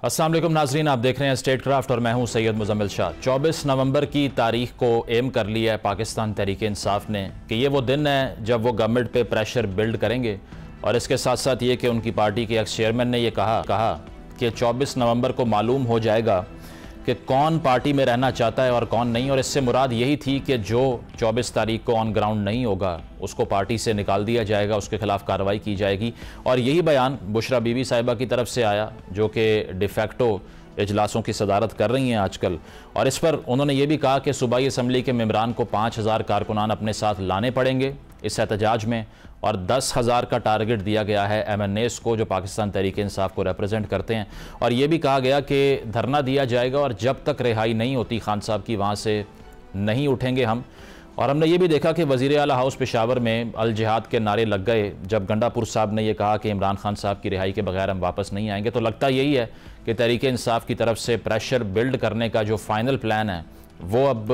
अस्सलाम वालेकुम नाजरीन, आप देख रहे हैं स्टेट क्राफ्ट और मैं हूं सैयद मुजम्मिल शाह। 24 नवंबर की तारीख को एम कर लिया है पाकिस्तान तहरीक इंसाफ ने कि ये वो दिन है जब वो गवर्नमेंट पे प्रेशर बिल्ड करेंगे। और इसके साथ साथ ये कि उनकी पार्टी के एक्स चेयरमैन ने ये कहा कि 24 नवंबर को मालूम हो जाएगा कि कौन पार्टी में रहना चाहता है और कौन नहीं। और इससे मुराद यही थी कि जो 24 तारीख को ऑन ग्राउंड नहीं होगा उसको पार्टी से निकाल दिया जाएगा, उसके खिलाफ कार्रवाई की जाएगी। और यही बयान बुशरा बीबी साहिबा की तरफ से आया जो कि डिफेक्टो इजलासों की सदारत कर रही हैं आजकल। और इस पर उन्होंने ये भी कहा कि सूबाई असम्बली के मेम्बरान को 5000 कारकुनान अपने साथ लाने पड़ेंगे इस एहतजाज में, और 10,000 का टारगेट दिया गया है MNAs को जो पाकिस्तान तहरीक इंसाफ को रिप्रेजेंट करते हैं। और ये भी कहा गया कि धरना दिया जाएगा और जब तक रिहाई नहीं होती खान साहब की वहाँ से नहीं उठेंगे हम। और हमने ये भी देखा कि वज़ीर आला हाउस पेशावर में अल जिहाद के नारे लग गए जब गंडापुर साहब ने यह कहा कि इमरान खान साहब की रिहाई के बगैर हम वापस नहीं आएंगे। तो लगता यही है कि तहरीक इंसाफ की तरफ से प्रेशर बिल्ड करने का जो फाइनल प्लान है वो अब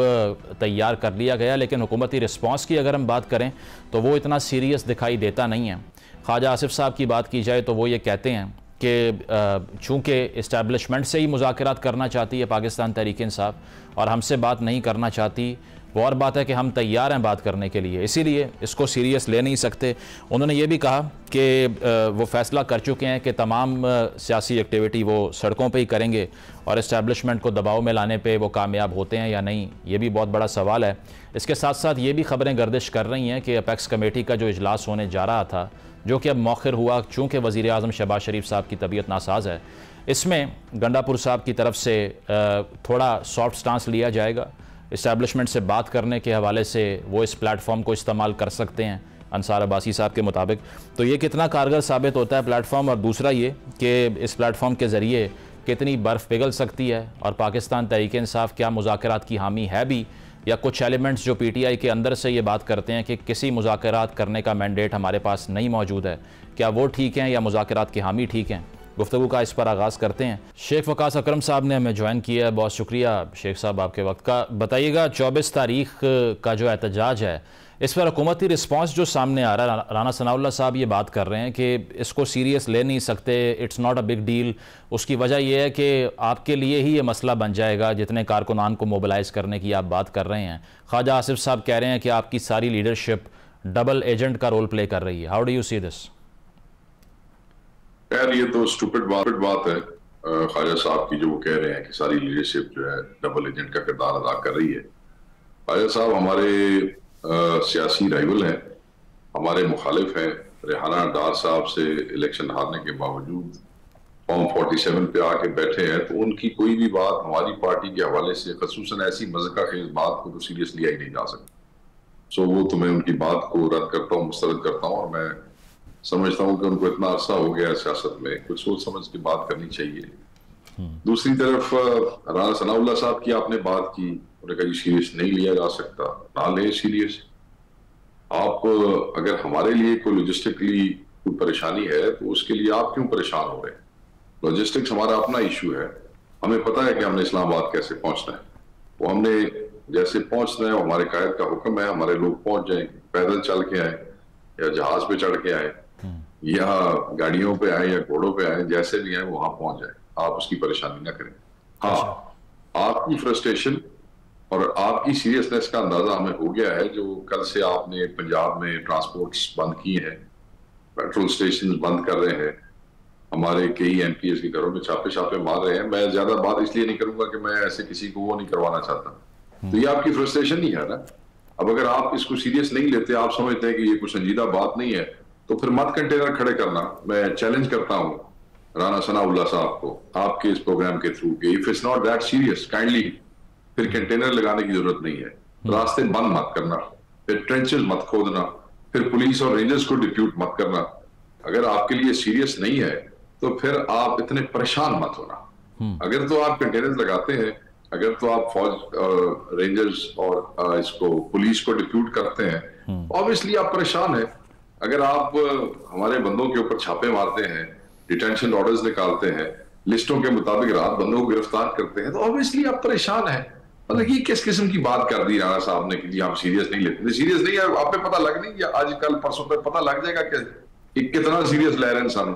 तैयार कर लिया गया। लेकिन हुकूमती रिस्पांस की अगर हम बात करें तो वो इतना सीरियस दिखाई देता नहीं है। ख्वाजा आसिफ साहब की बात की जाए तो वो ये कहते हैं कि चूँकि इस्टेब्लिशमेंट से ही मुज़ाकरात करना चाहती है पाकिस्तान तहरीक इंसाफ और हमसे बात नहीं करना चाहती, वो और बात है कि हम तैयार हैं बात करने के लिए, इसीलिए इसको सीरियस ले नहीं सकते। उन्होंने ये भी कहा कि वो फ़ैसला कर चुके हैं कि तमाम सियासी एक्टिविटी वो सड़कों पे ही करेंगे और इस्टेब्लिशमेंट को दबाव में लाने पे वो कामयाब होते हैं या नहीं, ये भी बहुत बड़ा सवाल है। इसके साथ साथ ये भी ख़बरें गर्दिश कर रही हैं कि अपेक्स कमेटी का जो इजलास होने जा रहा था जो कि अब मौखिर हुआ चूँकि वज़ीर आज़म शहबाज शरीफ साहब की तबीयत नासाज है, इसमें गंडापुर साहब की तरफ से थोड़ा सॉफ्ट स्टांस लिया जाएगा। इस्टेब्लिशमेंट से बात करने के हवाले से वो इस प्लेटफॉर्म को इस्तेमाल कर सकते हैं अंसार अब्बासी साहब के मुताबिक। तो ये कितना कारगर साबित होता है प्लेटफॉर्म, और दूसरा ये कि इस प्लेटफॉर्म के ज़रिए कितनी बर्फ़ पिघल सकती है और पाकिस्तान तहरीक इंसाफ क्या मुज़ाकरात की हामी है भी, या कुछ एलिमेंट्स जो PTI के अंदर से ये बात करते हैं कि किसी मुज़ाकरात करने का मैंडेट हमारे पास नहीं मौजूद है, क्या वो ठीक हैं या मुज़ाकरात की हामी ठीक हैं। गुफ्तगू का इस पर आगाज़ करते हैं। शेख वकास अकरम साहब ने हमें ज्वाइन किया है, बहुत शुक्रिया शेख साहब आपके वक्त का। बताइएगा 24 तारीख का जो एहतजाज है इस पर हुकूमती रिस्पांस जो सामने आ रहा है, राना सनाउल्लाह साहब ये बात कर रहे हैं कि इसको सीरियस ले नहीं सकते, it's not a big deal. उसकी वजह यह है कि आपके लिए ही ये मसला बन जाएगा जितने कारकुनान को मोबिलाइज करने की आप बात कर रहे हैं। ख्वाजा आसिफ साहब कह रहे हैं कि आपकी सारी लीडरशिप डबल एजेंट का रोल प्ले कर रही है। How do you see this? यार ये तो स्टूपिड बात है ख्वाजा साहब की, जो वो कह रहे हैं कि सारी लीडरशिप जो है डबल एजेंट का किरदार अदा कर रही है। ख्वाजा साहब हमारे सियासी राइवल हैं, हमारे मुखालिफ हैं। रेहाना डार साहब से इलेक्शन हारने के बावजूद फॉर्म 47 पे आके बैठे हैं, तो उनकी कोई भी बात हमारी पार्टी के हवाले से, खसूसन ऐसी मज़ाक़ खेज़ बात को तो सीरियस लिया ही नहीं जा सकता। सो वो तो मैं उनकी बात को रद्द करता हूँ, मुस्तरद करता हूँ। और मैं समझता हूँ कि उनको इतना अरसा हो गया सियासत में, कुछ सोच समझ के बात करनी चाहिए। दूसरी तरफ राना सनाउल्लाह साहब की आपने बात की, उन्हें कहीं सीरियस नहीं लिया जा सकता, ना ले सीरियस। आप अगर हमारे लिए कोई लॉजिस्टिकली कोई परेशानी है तो उसके लिए आप क्यों परेशान हो रहे हैं? लॉजिस्टिक्स हमारा अपना इशू है, हमें पता है कि हमने इस्लामाबाद कैसे पहुंचना है। वो हमने जैसे पहुंचना है, हमारे कायद का हुक्म है, हमारे लोग पहुंच जाएं, पैदल चल के आए या जहाज पे चढ़ के आए या गाड़ियों पे आए या घोड़ों पे आए, जैसे भी आए वहां पहुंच जाए। आप उसकी परेशानी ना करें। हाँ, आपकी फ्रस्ट्रेशन और आपकी सीरियसनेस का अंदाजा हमें हो गया है। जो कल से आपने पंजाब में ट्रांसपोर्ट्स बंद किए हैं, पेट्रोल स्टेशन बंद कर रहे हैं, हमारे कई MPs के घरों में छापे मार रहे हैं। मैं ज्यादा बात इसलिए नहीं करूंगा कि मैं ऐसे किसी को वो नहीं करवाना चाहता। तो ये आपकी फ्रस्ट्रेशन ही है ना। अब अगर आप इसको सीरियस नहीं लेते, आप समझते हैं कि ये कोई संजीदा बात नहीं है, तो फिर मत कंटेनर खड़े करना। मैं चैलेंज करता हूं राना सनाउल्लाह साहब को आपके इस प्रोग्राम के थ्रू कि if it's not that serious, kindly फिर कंटेनर लगाने की जरूरत नहीं है। रास्ते बंद मत करना, फिर ट्रेंचेस मत खोदना, फिर पुलिस और रेंजर्स को डिप्यूट मत करना। अगर आपके लिए सीरियस नहीं है तो फिर आप इतने परेशान मत होना। अगर तो आप कंटेनर लगाते हैं, अगर तो आप फौज रेंजर्स और इसको पुलिस को डिप्यूट करते हैं, ऑब्वियसली आप परेशान हैं। अगर आप हमारे बंदों के ऊपर छापे मारते हैं, डिटेंशन ऑर्डर्स निकालते हैं, लिस्टों के मुताबिक रात बंदों को गिरफ्तार करते हैं, तो ऑब्वियसली आप परेशान हैं। मतलब ये किस किस्म की बात कर दी राणा साहब ने कि जी हम सीरियस नहीं लेते। सीरियस नहीं है, आप पे पता लग नहीं, या आज कल परसों पे पता लग जाएगा कि कितना सीरियस ले रहे हैं इंसान।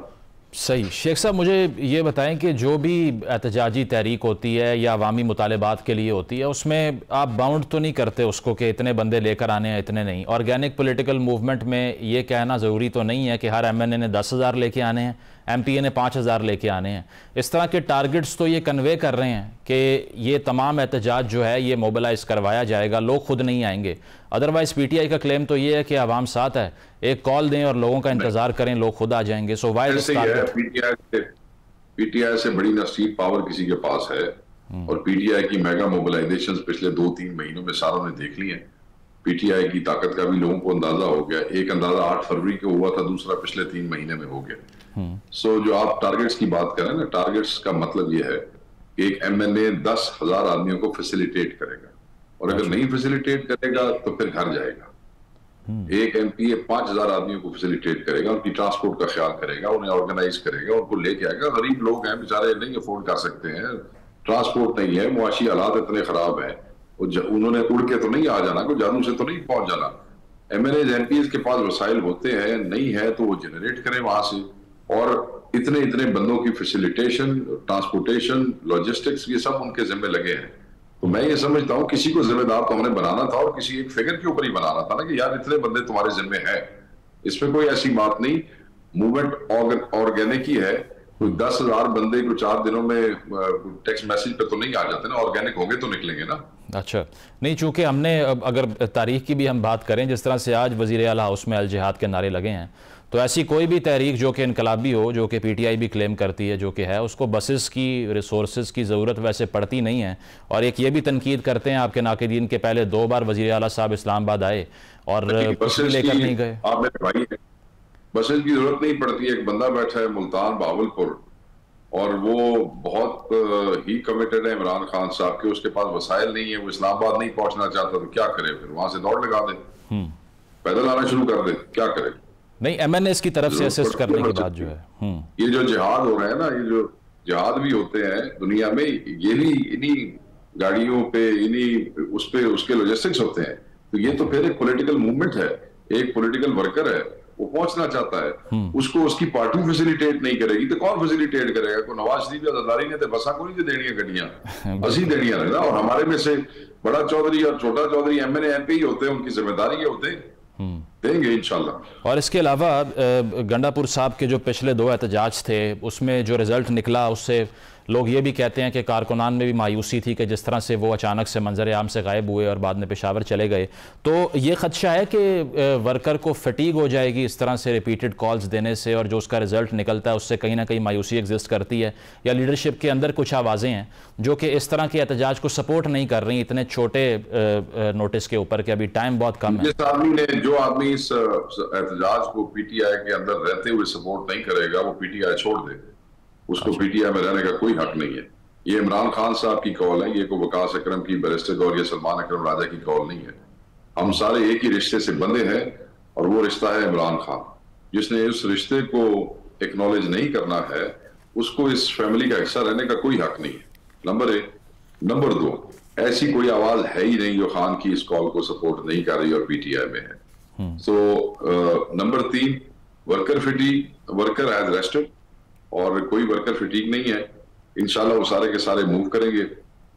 सही। शेख साहब, मुझे ये बताएं कि जो भी एहतजाजी तहरीक होती है या अवामी मुतालबात के लिए होती है, उसमें आप बाउंड तो नहीं करते उसको कि इतने बंदे लेकर आने हैं, इतने नहीं? ऑर्गेनिक पॉलिटिकल मूवमेंट में ये कहना ज़रूरी तो नहीं है कि हर MNA ने 10,000 लेके आने हैं, MPA ने 5,000 लेके आने हैं। इस तरह के टारगेट्स तो ये कन्वे कर रहे हैं कि ये तमाम एहतजाज जो है ये मोबिलाइज करवाया जाएगा, लोग खुद नहीं आएंगे। अदरवाइज़ PTI का क्लेम तो ये है कि आवाम साथ है, एक कॉल दें और लोगों का इंतजार करें, लोग खुद आ जाएंगे। सो वाई PTI से बड़ी नस्टीब पावर किसी के पास है। और PTI की मेगा मोबिलाइजेशन पिछले 2-3 महीनों में सारों ने देख ली है। PTI की ताकत का भी लोगों को अंदाजा हो गया। एक अंदाजा 8 फरवरी को हुआ था, दूसरा पिछले 3 महीने में हो गया। सो जो आप टारगेट्स की बात करें ना, टारगेट्स का मतलब ये है कि एक MNA 10,000 आदमियों को फैसिलिटेट करेगा, और अगर नहीं फैसिलिटेट करेगा तो फिर घर जाएगा। एक MPA 5,000 आदमियों को फैसिलिटेट करेगा, उनकी ट्रांसपोर्ट का ख्याल करेगा, उन्हें ऑर्गेनाइज करेगा, उनको लेके आएगा। गरीब लोग हैं बेचारे, नहीं अफोर्ड कर सकते हैं, ट्रांसपोर्ट नहीं है, मुआशी हालात इतने खराब हैं, उन्होंने उड़ के तो नहीं आ जाना, कोई जादू से तो नहीं पहुंच जाना। MNAs MPs के पास वसाइल होते हैं, नहीं है तो वो जनरेट करें वहां से, और इतने इतने बंदों की फैसिलिटेशन, ट्रांसपोर्टेशन, लॉजिस्टिक्स, ये सब उनके जिम्मे लगे हैं। तो मैं ये समझता हूँ किसी को जिम्मेदार तो हमने बनाना था, और किसी एक फिगर के ऊपर ही बनाना था ना कि यार इतने बंदे तुम्हारे जिम्मे हैं। इसमें कोई ऐसी बात नहीं, मूवमेंट ऑर्गेनिक ही है। कोई 10,000 बंदे को 4 दिनों में टेक्स्ट मैसेज पे तो नहीं आ जाते ना, ऑर्गेनिक होंगे तो निकलेंगे ना। अच्छा, नहीं, चूंकि हमने अगर तारीख की भी हम बात करें, जिस तरह से आज वज़ीर आला हाउस में अल जिहाद के नारे लगे हैं, तो ऐसी कोई भी तहरीक जो कि इनकलाबी हो, जो कि PTI भी क्लेम करती है जो कि है, उसको बसेस की, रिसोर्सेज की ज़रूरत वैसे पड़ती नहीं है। और एक ये भी तनकीद करते हैं आपके नाक़िदीन के, पहले 2 बार वज़ीर आला साहब इस्लामाबाद आए और लेकर नहीं गए। आप मेरे भाई हैं, बसेस की जरूरत नहीं पड़ती। एक बंदा बैठा है मुल्तान बहावलपुर, और वो बहुत ही कमिटेड है इमरान खान साहब के, उसके पास वसाइल नहीं है, वो इस्लामाबाद नहीं पहुंचना चाहता, तो क्या करे फिर? वहां से दौड़ लगा दे, पैदल आना शुरू कर दे, क्या करे? नहीं, MNAs की तरफ से असिस्ट करने के बाद जो है ये जो जिहाद हो रहा है ना, ये जो जिहाद भी होते हैं दुनिया में, ये भी इन्हीं गाड़ियों पे, इन्हीं उस पे उसके लॉजिस्टिक्स होते हैं। तो ये तो फिर एक पॉलिटिकल मूवमेंट है, एक पॉलिटिकल वर्कर है, वो पहुंचना चाहता है, उसको उसकी पार्टी फैसिलिटेट नहीं करेगी तो कौन फैसिलिटेट करेगा? को नवाज शरीफ या जरदारी ने तो बसा को नहीं देनी गड्डियां, असी देनी है ना। और हमारे में से बड़ा चौधरी और छोटा चौधरी MNA MP होते हैं, उनकी जिम्मेदारी ये होते हैं, देंगे इंशाल्लाह। और इसके अलावा गंडापुर साहब के जो पिछले 2 एहतजाज थे, उसमें जो रिजल्ट निकला, उससे लोग ये भी कहते हैं कि कारकुनान में भी मायूसी थी कि जिस तरह से वो अचानक से मंजर आम से गायब हुए और बाद में पेशावर चले गए। तो ये खदशा है कि वर्कर को फटीग हो जाएगी इस तरह से रिपीटेड कॉल्स देने से, और जो उसका रिजल्ट निकलता है उससे कहीं ना कहीं मायूसी एग्जिस्ट करती है, या लीडरशिप के अंदर कुछ आवाज़ें हैं जो कि इस तरह के एहतजाज को सपोर्ट नहीं कर रही इतने छोटे नोटिस के ऊपर, कि अभी टाइम बहुत कम है। जो आदमी इस एहतजाज को PTI के अंदर रहते हुए सपोर्ट नहीं करेगा, वो PTI छोड़ दे, उसको PTI में रहने का कोई हक नहीं है। ये इमरान खान साहब की कॉल है, ये को वकास अकरम की, बैरिस्टर गौर या सलमान अकरम राजा की कॉल नहीं है। हम सारे एक ही रिश्ते से बंधे हैं, और वो रिश्ता है इमरान खान। जिसने उस रिश्ते को एक्नॉलेज नहीं करना है, उसको इस फैमिली का हिस्सा रहने का कोई हक नहीं है, नंबर 1। नंबर 2, ऐसी कोई आवाज है ही नहीं जो खान की इस कॉल को सपोर्ट नहीं कर रही और PTI में है। So number 3, worker has rested, और कोई वर्कर फिटीक नहीं है, इंशाल्लाह वो सारे के सारे मूव करेंगे।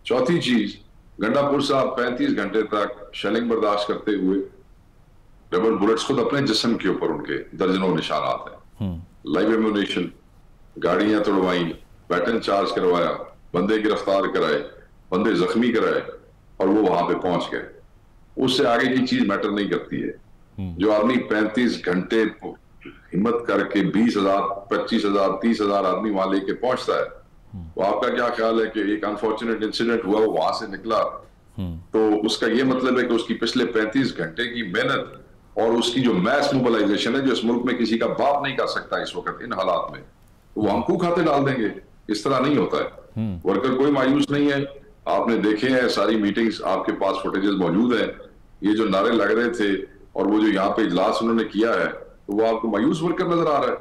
चौथी चीज, गंडापुर साहब 35 घंटे तक शेलिंग बर्दाश्त करते हुए, रबर बुलेट्स खुद अपने जिस्म के ऊपर उनके दर्जनों निशानात हैं, लाइव एम्यूनेशन, गाड़ियां तोड़वाई, बैटन चार्ज करवाया, बंदे गिरफ्तार कराए, बंदे जख्मी कराए, और वो वहां पे पहुंच गए। उससे आगे की चीज मैटर नहीं करती है। जो आदमी 35 घंटे हिम्मत करके 20,000, 25,000, 30,000 आदमी वहां लेके पहुंचता है, तो आपका क्या ख्याल है कि एक अनफॉर्चुनेट इंसिडेंट हुआ, वो वहां से निकला, तो उसका ये मतलब है कि उसकी पिछले 35 घंटे की मेहनत और उसकी जो मैस मोबिलाइजेशन है, जो इस मुल्क में किसी का बाप नहीं कर सकता इस वक्त इन हालात में, तो वो हम खूब खाते डाल देंगे। इस तरह नहीं होता है। वर्कर कोई मायूस नहीं है, आपने देखे हैं सारी मीटिंग्स, आपके पास फुटेजेस मौजूद है। ये जो नारे लग रहे थे और वो जो यहाँ पे इजलास उन्होंने किया है, तो वो आपको मायूस वर्कर नजर आ रहा है?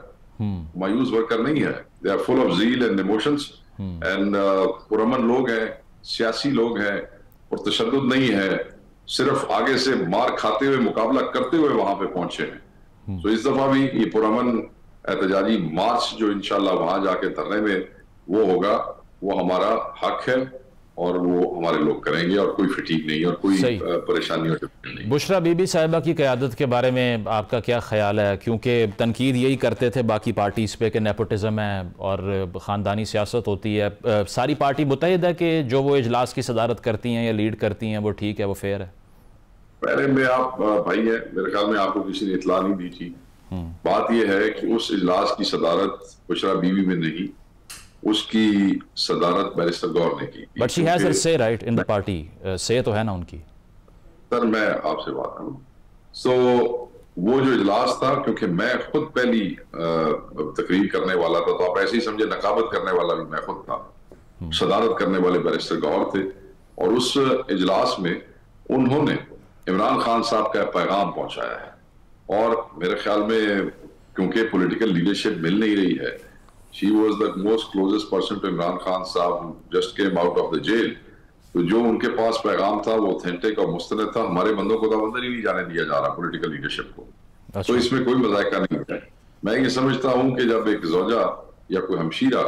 मायूस वर्कर नहीं है। They are full of zeal and emotions and पुरअमन लोग हैं, सियासी लोग हैं, और तशद्दुद नहीं है, सिर्फ आगे से मार खाते हुए, मुकाबला करते हुए वहां पे पहुंचे हैं। तो इस दफा भी ये पुरअमन एहतजाजी मार्च जो इंशाल्लाह वहां जाके धरने में वो होगा, वो हमारा हक है और वो हमारे लोग करेंगे और कोई फटीक नहीं और कोई परेशानी और नहीं। बुशरा बीबी साहिबा की क़यादत के बारे में आपका क्या ख्याल है? क्योंकि तनकीद यही करते थे बाकी पार्टीज़ पे कि नेपोटिज़म है और ख़ानदानी सियासत होती है। सारी पार्टी मुतहद है कि जो वो इजलास की सदारत करती हैं या लीड करती हैं वो ठीक है, वो फेयर है? पहले में आप भाई है, मेरे ख्याल में आपको किसी ने इतला नहीं दी थी। बात यह है कि उस इजलास की सदारत बुशरा बीबी में नहीं, उसकी सदारत बैरिस्टर गौर ने की। बट शी हैज से राइट इन द पार्टी, से तो है ना उनकी। सर मैं आपसे बात करूं, सो वो जो इजलास था, क्योंकि मैं खुद पहली तकरीर करने वाला था, तो आप ऐसे ही समझे नकाबत करने वाला भी मैं खुद था, सदारत करने वाले बैरिस्टर गौर थे। और उस इजलास में उन्होंने इमरान खान साहब का पैगाम पहुंचाया है। और मेरे ख्याल में क्योंकि पॉलिटिकल लीडरशिप मिल नहीं रही है, she was the most closest person to Imran Khan साहब, just came out of the jail, तो जो उनके पास पैगाम था वो ऑथेंटिक और मुस्तनद था। हमारे बंदों को तो अंदर ही नहीं जाने दिया जा रहा पॉलिटिकल लीडरशिप को। तो इसमें कोई मजायका नहीं है। मैं ये समझता हूं कि जब एक ज़ौजा या कोई हमशीरा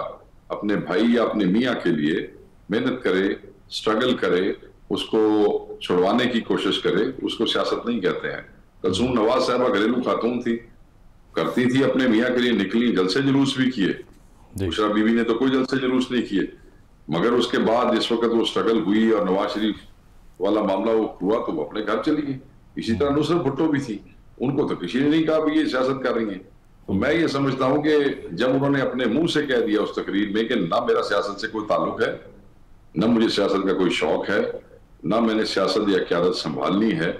अपने भाई या अपने मियाँ के लिए मेहनत करे, स्ट्रगल करे, उसको छुड़वाने की कोशिश करे, उसको सियासत नहीं कहते हैं। कलसूम नवाज साहबा घरेलू खातून थी, करती थी अपने मियाँ के लिए, निकली, जलसे जुलूस भी किए। बुशरा बीबी ने तो कोई जलसे जुलूस नहीं किए, मगर उसके बाद जिस वक्त वो स्ट्रगल हुई और नवाज शरीफ वाला मामला वो हुआ तो वो अपने घर चली गई। इसी तरह नुसरत भुट्टो भी थी, उनको तो किसी ने नहीं कहा भी ये सियासत कर रही है। तो मैं ये समझता हूं कि जब उन्होंने अपने मुंह से कह दिया उस तकरीर में कि ना मेरा सियासत से कोई ताल्लुक है, ना मुझे सियासत का कोई शौक है, ना मैंने सियासत या क़यादत संभालनी है,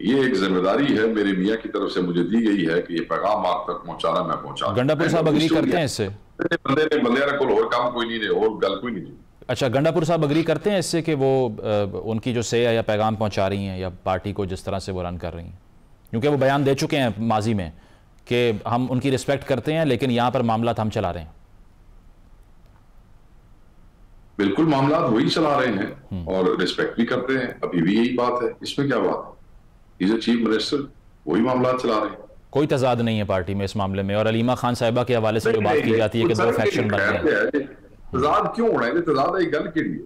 ये एक जिम्मेदारी है मेरे मियाँ की तरफ से मुझे दी गई है कि ये पैगाम आप तक पहुंचाना, मैं पहुंचा। गंडापुर साहब अग्री करते हैं इससे? बंदे को और काम कोई नहीं, और गल कोई नहीं। अच्छा, गंडापुर साहब अग्री करते हैं इससे कि वो उनकी जो से या पैगाम पहुंचा रही हैं या पार्टी को जिस तरह से वो रन कर रही हैं? क्योंकि वो बयान दे चुके हैं माजी में कि हम उनकी रिस्पेक्ट करते हैं लेकिन यहाँ पर मामला हम चला रहे हैं। बिल्कुल, मामला वही चला रहे हैं और रिस्पेक्ट भी करते हैं, अभी भी यही बात है, इसमें क्या बात है? इज ए चीफ मिनिस्टर, वही मामला चला रहे हैं, कोई तजाद नहीं है पार्टी में इस मामले में। और अलीमा खान साहिबा के हवाले से जो बात की जाती है कि दो फैक्शन बन गए, तजाद क्यों होना है? तजाद एक गल के लिए।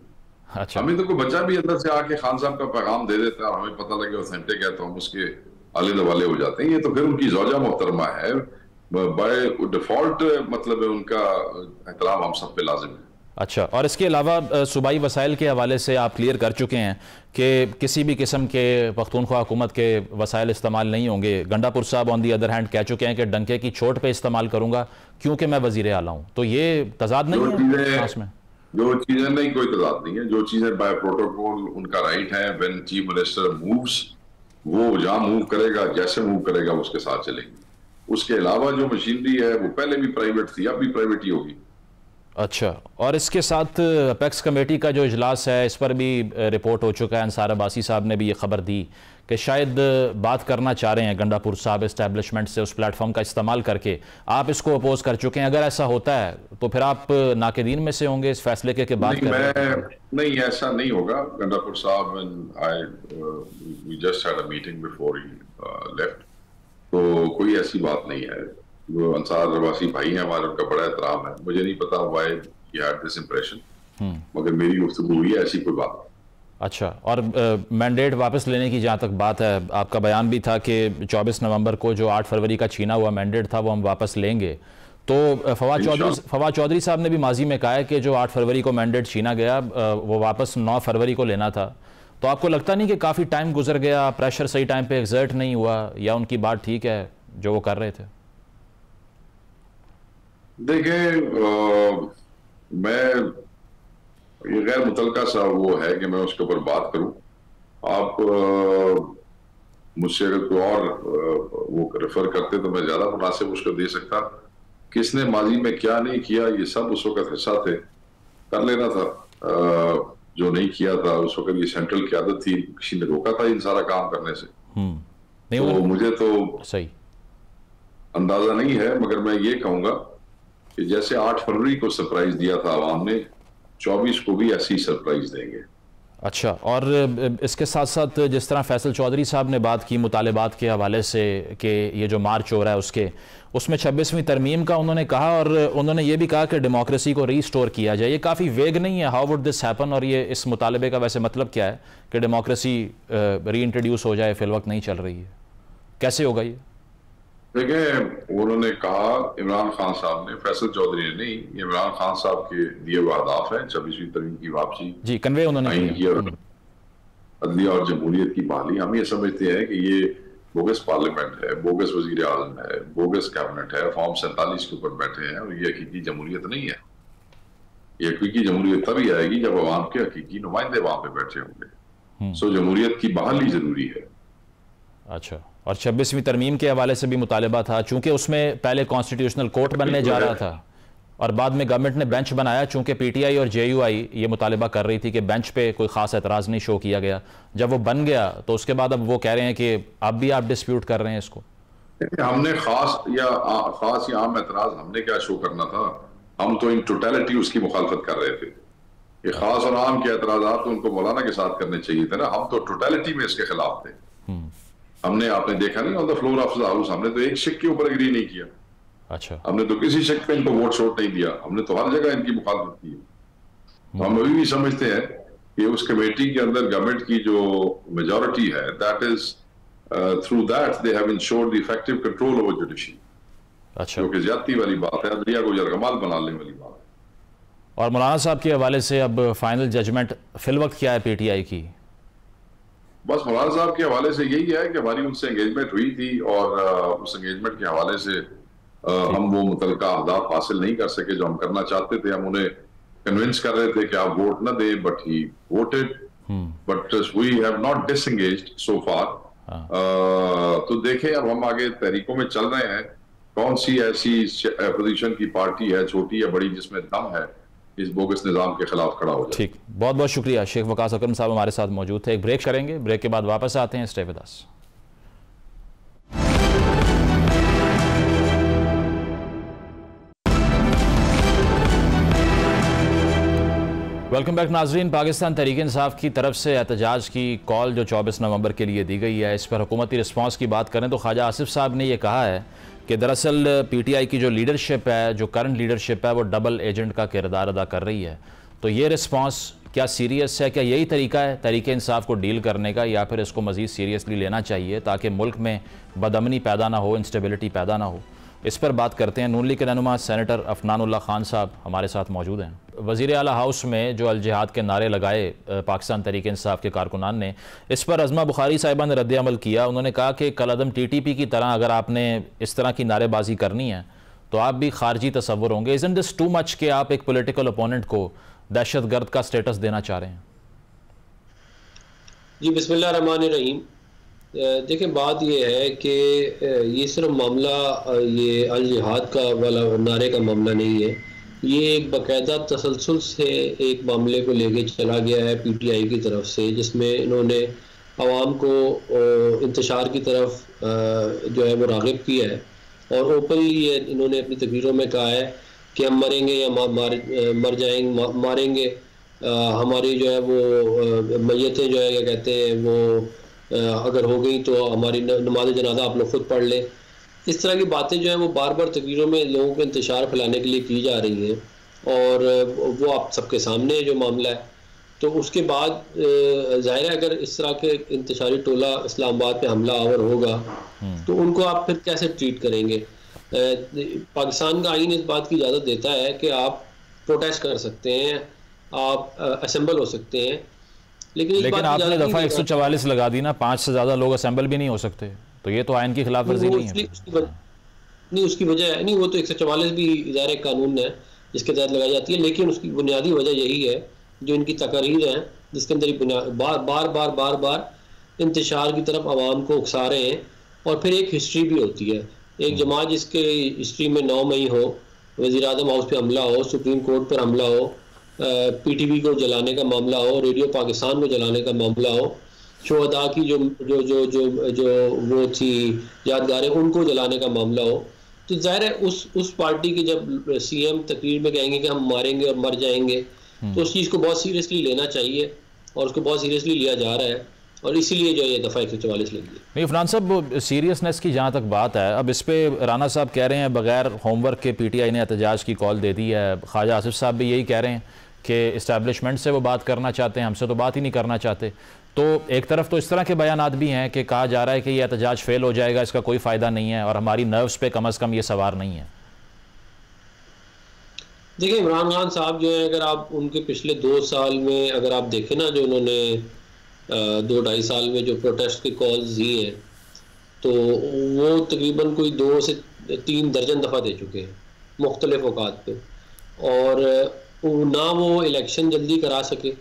अच्छा, हमें तो कोई बच्चा भी अंदर से आके खान साहब का पैगाम दे देता है और हमें पता लगे ऑथेंटिक है तो हम उसके आले दवाले हो जाते हैं। ये तो फिर उनकी ज़ौजा मोहतरमा है, बाय डिफॉल्ट मतलब उनका एहतराम हम सब पे लाजिम है। अच्छा, और इसके अलावा सूबाई वसाइल के हवाले से आप क्लियर कर चुके हैं कि किसी भी किस्म के पख्तूनख्वा हुकूमत के वसाइल इस्तेमाल नहीं होंगे। गंडापुर साहब ऑन दी अदर हैंड कह चुके हैं कि डंके की चोट पे इस्तेमाल करूंगा क्योंकि मैं वजीर आला हूं। तो ये तजाद नहीं है में? जो चीजें नहीं, कोई तजाद नहीं है। जो चीजें बाय प्रोटोकॉल उनका राइट है, व्हेन चीफ मिनिस्टर मूव्स, वो जहां मूव करेगा, जैसे मूव करेगा उसके साथ चलेंगे। उसके अलावा जो मशीनरी है वो पहले भी प्राइवेट थी, अब भी प्राइवेट ही होगी। अच्छा, और इसके साथ अपेक्स कमेटी का जो इजलास है इस पर भी रिपोर्ट हो चुका है। अंसार अब्बासी साहब ने भी ये खबर दी कि शायद बात करना चाह रहे हैं गंडापुर साहब इस्टेब्लिशमेंट से उस प्लेटफॉर्म का इस्तेमाल करके। आप इसको अपोज कर चुके हैं, अगर ऐसा होता है तो फिर आप नाक़िदीन में से होंगे इस फैसले के बाद? नहीं, ऐसा नहीं होगा। गंडापुर साहब we just had a meeting before he left, तो कोई ऐसी बात नहीं है। जो अंसार अब्बासी भाई हैं हमारे, उनका बड़ा एहतराम है। मुझे नहीं पता why he had this impression, मगर मेरी गुफ्तगू हुई है, ऐसी कोई बात। अच्छा, और मैंडेट वापस लेने की जहाँ तक बात है, आपका बयान भी था कि 24 नवंबर को जो 8 फरवरी का छीना हुआ मैंडेट था वो हम वापस लेंगे। तो फवाद चौधरी साहब ने भी माजी में कहा है कि जो 8 फरवरी को मैंडेट छीना गया वो वापस 9 फरवरी को लेना था। तो आपको लगता नहीं कि काफ़ी टाइम गुजर गया, प्रेशर सही टाइम पे एग्जर्ट नहीं हुआ, या उनकी बात ठीक है जो वो कर रहे थे? देखें, मैं ये गैर मुतलका सा वो है कि मैं उसके ऊपर बात करूं। आप मुझसे अगर कोई और वो रेफर करते तो मैं ज्यादा मुनासिब उसको दे सकता। किसने माजी में क्या नहीं किया ये सब उस वक्त हिस्सा थे, कर लेना था। जो नहीं किया था उस वक्त ये सेंट्रल क़यादत थी, किसी ने रोका था इन सारा काम करने से? तो मुझे तो सही अंदाजा नहीं है, मगर मैं ये कहूंगा कि जैसे 8 फरवरी को सरप्राइज दिया था आवाम ने, 24 को भी ऐसी सरप्राइज देंगे। अच्छा, और इसके साथ साथ जिस तरह फैसल चौधरी साहब ने बात की मुतालिबात के हवाले से कि ये जो मार्च हो रहा है उसमें 26वीं तरमीम का उन्होंने कहा, और उन्होंने ये भी कहा कि डेमोक्रेसी को रीस्टोर किया जाए। ये काफ़ी वेग नहीं है? How would this happen? और ये इस मुतालबे का वैसे मतलब क्या है कि डेमोक्रेसी री इंट्रोड्यूस हो जाए, फिलवक्त नहीं चल रही है? कैसे होगा ये? देखिए, उन्होंने कहा इमरान खान साहब ने, फैसल चौधरी ने नहीं, इमरान खान साहब के दिए हुए अहदाफ है 26वीं तरमीम की वापसी, जी कन्वे उन्होंने किया, अदलिया और जमहूरियत की बहाली। हम ये समझते हैं कि ये बोगस पार्लियामेंट है, बोगस वजीर आजम है, बोगस कैबिनेट है, फॉर्म 47 के ऊपर बैठे हैं, और ये हकीकी जमहूरियत नहीं है। ये हकीकी जमहूरियत तभी आएगी जब अवाम के हकीकी नुमाइंदे वहां पे बैठे होंगे। सो जमहूरियत की बहाली जरूरी है। अच्छा, और 26वीं तरमीम के हवाले से भी मुतालिबा था, चूंकि उसमें पहले कॉन्स्टिट्यूशनल कोर्ट बनने जा रहा था और बाद में गवर्नमेंट ने बेंच बनाया, चूंकि पीटीआई और जेयूआई ये मुतालिबा कर रही थी कि बेंच पे कोई खास एतराज़ नहीं शो किया गया। जब वो बन गया तो उसके बाद अब वो कह रहे हैं कि अब भी आप डिस्प्यूट कर रहे हैं इसको। हमने खास या आम एतराज हमने क्या शो करना था? हम तो इन टोटलिटी उसकी मुखालफत कर रहे थे। ये खास और आम के एतराज़ात तो उनको मौलाना के साथ करने चाहिए थे ना। हम तो टोटलिटी में इसके खिलाफ थे। हमने, आपने देखा नहीं, on the floor of the house हमने तो एक शिक के ऊपर एग्री नहीं किया। अच्छा, हमने तो किसी शिक पे इनको वोट शोट नहीं दिया, हमने तो हर जगह इनकी मुखालफत की है। हम अभी भी समझते हैं कि उस कमेटी के अंदर गवर्नमेंट की जो मेजॉरिटी है, that is through that they have insured the effective control over judiciary. अच्छा, जो कि ज्यादती वाली बात है, अदलिया को यरगमाल बनाने वाली बात है। और मौलाना साहब के हवाले से अब फाइनल जजमेंट फिल वक्त क्या है पीटीआई की? बस मौलाना साहब के हवाले से यही है कि हमारी उनसे एंगेजमेंट हुई थी, और उस एंगेजमेंट के हवाले से हम वो मुतलका अहदाफ हासिल नहीं कर सके जो हम करना चाहते थे। हम उन्हें कन्विंस कर रहे थे कि आप वोट न दें, but he voted, but we have not disengaged so far. तो देखें, अब हम आगे तहरीकों में चल रहे हैं, कौन सी ऐसी अपोजिशन की पार्टी है, छोटी या बड़ी, जिसमें दम है इस बोगस निजाम के खिलाफ खड़ा हो जाए। ठीक, बहुत बहुत शुक्रिया। शेख वकास अकरम साहब हमारे साथ मौजूद थे। एक ब्रेक करेंगे, ब्रेक के बाद वापस आते हैं। Stay with us. Welcome back नाजरीन। पाकिस्तान तहरीक इंसाफ की तरफ से एहतजाज की कॉल जो 24 नवंबर के लिए दी गई है, इस पर हुकूमती रिस्पांस की बात करें तो ख्वाजा आसिफ साहब ने यह कहा है कि दरअसल पीटीआई की जो लीडरशिप है, जो करंट लीडरशिप है, वो डबल एजेंट का किरदार अदा कर रही है। तो ये रिस्पांस क्या सीरियस है? क्या यही तरीका है तहरीक इंसाफ को डील करने का, या फिर इसको मज़ीद सीरियसली लेना चाहिए ताकि मुल्क में बदअमनी पैदा ना हो, इंस्टेबिलिटी पैदा ना हो? इस पर बात करते हैं। नून लीग के रहनुमा सेनेटर अफनानुल्लाह खान साहब हमारे साथ मौजूद हैं। वज़ीर आला हाउस में जो अल जिहाद के नारे लगाए पाकिस्तान तहरीक इंसाफ के कारकुनान ने, इस पर अज़मा बुखारी साहिबा ने रद्द अमल किया। उन्होंने कहा कि कलअदम टीटीपी की तरह अगर आपने इस तरह की नारेबाजी करनी है तो आप भी खारजी तस्वुर होंगे। इज़न्ट दिस टू मच कि आप एक पॉलिटिकल ओपोनेंट को दहशत गर्द का स्टेटस देना चाह रहे हैं? जी, बिस्मिल्लाह रहमान रहीम। देखें, बात ये है कि ये सिर्फ मामला ये अल जिहाद का वाला नारे का मामला नहीं है। ये एक बाकायदा तसलसल से एक मामले को लेके चला गया है पीटीआई की तरफ से, जिसमें इन्होंने आवाम को इंतशार की तरफ जो है वो राग़िब किया है, और ओपनली इन्होंने अपनी तकरीरों में कहा है कि हम मरेंगे या मर जाएंगे, मारेंगे, हमारी जो है वो मैयतें जो है क्या कहते हैं वो अगर हो गई तो हमारी नमाज जनाजा आप लोग खुद पढ़ लें। इस तरह की बातें जो है वो बार बार तकरीरों में लोगों को इंतशार फैलाने के लिए की जा रही हैं, और वो आप सबके सामने जो मामला है। तो उसके बाद ज़ाहिर है अगर इस तरह के इंतशारी टोला इस्लामाबाद पे हमला आवर होगा तो उनको आप फिर कैसे ट्रीट करेंगे? पाकिस्तान का आईन इस बात की इजाज़त देता है कि आप प्रोटेस्ट कर सकते हैं, आप असेंबल हो सकते हैं, लेकिन आपने दफ़ा 144 लगा दी ना, 5 से ज़्यादा लोग असेंबल भी नहीं हो सकते, तो ये तो आइन की खिलाफ वर्जी नहीं है। नहीं, उसकी वजह है नहीं, वो तो 144 भी ज़ाहिर कानून है जिसके तहत लगाई जाती है, लेकिन उसकी बुनियादी वजह यही है जो इनकी तकरीर है, जिसके अंदर बार बार इंतशार की तरफ आवाम को उकसा रहे हैं। और फिर एक हिस्ट्री भी होती है, एक जमात जिसके हिस्ट्री में 9 मई हो, वज़ीर आज़म हाउस पे हमला हो, सुप्रीम कोर्ट पर हमला हो, पीटीवी को जलाने का मामला हो, रेडियो पाकिस्तान को जलाने का मामला हो, शोहदा की जो जो जो जो जो वो थी यादगारें उनको जलाने का मामला हो, तो ज़ाहिर है उस पार्टी के जब सीएम तकरीर में कहेंगे कि हम मारेंगे और मर जाएंगे, तो उस चीज़ को बहुत सीरियसली लेना चाहिए। और उसको बहुत सीरियसली लिया जा रहा है, और इसीलिए जो है ये दफ़ा 144 लगी है। नहीं इफरान साहब, सीरियसनेस की जहाँ तक बात है, अब इस पे राना साहब कह रहे हैं बगैर होमवर्क के पीटीआई ने एहतजाज की कॉल दे दी है। ख्वाजा आसिफ साहब भी यही कह रहे हैं कि इस्टेब्लिशमेंट से वो बात करना चाहते हैं, हमसे तो बात ही नहीं करना चाहते। तो एक तरफ तो इस तरह के बयानात भी हैं कि कहा जा रहा है कि ये एहतजाज फेल हो जाएगा, इसका कोई फ़ायदा नहीं है और हमारी नर्व्स पे कम अज़ कम ये सवार नहीं है। देखिए, इमरान खान साहब जो है, अगर आप उनके पिछले 2 साल में अगर आप देखें ना, जो उन्होंने 2-2.5 साल में जो प्रोटेस्ट की कॉल्स दी हैं, तो वो तकरीबन कोई 2 से 3 दर्जन दफ़ा दे चुके हैं मुख्तलिफ औकात पे। और ना वो इलेक्शन जल्दी करा सके,